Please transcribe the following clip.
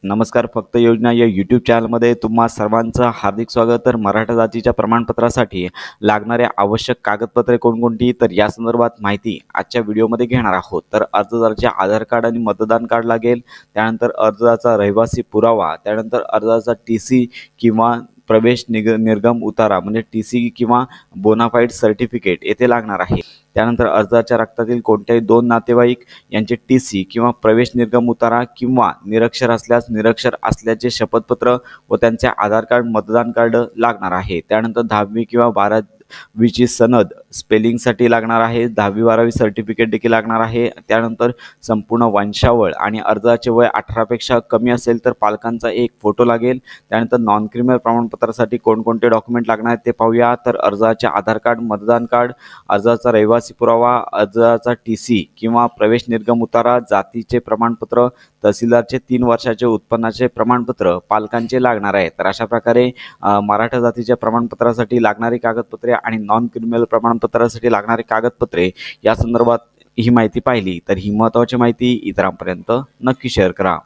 नमस्कार. फक्त योजना या यूट्यूब चॅनलमध्ये तुम्हा सर्वांचं हार्दिक स्वागत. तर मराठा जातीच्या प्रमाणपत्रासाठी लागणाऱ्या आवश्यक कागदपत्रे कोणकोणती, तर या संदर्भात माहिती आजच्या व्हिडिओमध्ये घेणार आहोत. तर अर्जदाराचे आधार कार्ड आणि मतदान कार्ड लागेल, त्यानंतर अर्जदाराचा रहिवासी पुरावा, त्यानंतर अर्जदाराचा TC किंवा प्रवेश निर्गम उतारा म्हणजे TC किंवा बोनाफाईड सर्टिफिकेट येथे लागणार आहे. त्यानंतर अर्जाच्या रक्तातील कोणत्याही 2 नातेवाईक यांचे TC किंवा प्रवेश निर्गम उतारा किंवा निरक्षर असल्यास निरक्षर असल्याचे शपथपत्र व त्यांचे आधार कार्ड मतदान कार्ड लागणार आहे. त्यानंतर 10वी किंवा 12वीची सनद स्पेलिंगसाठी लागणार आहे. 10वी 12वी सर्टिफिकेट देखील लागणार आहे. त्यानंतर संपूर्ण वंशावळ आणि अर्जाचे वय 18 पेक्षा कमी असेल तर पालकांचा एक फोटो लागेल. त्यानंतर नॉन क्रिमिनल प्रमाणपत्रासाठी कोणकोणते डॉक्युमेंट लागणार आहेत ते पाहूया. तर अर्जाचे आधार कार्ड, मतदान कार्ड, अर्जाचा रहिवासी पुरावा, अर्जाचा TC किंवा प्रवेश निर्गम उतारा, जातीचे प्रमाणपत्र, तहसीलदारचे 3 वर्षाचे उत्पन्नाचे प्रमाणपत्र पालकांचे लागणार आहे. तर अशा प्रकारे मराठा जातीच्या प्रमाणपत्रासाठी लागणारी कागदपत्रे आणि नॉन क्रिमिनल प्रमाणपत्रासाठी लागणारी कागदपत्रे या संदर्भात ही माहिती पाहिली. तर ही महत्त्वाची माहिती इतरांपर्यंत नक्की शेअर करा.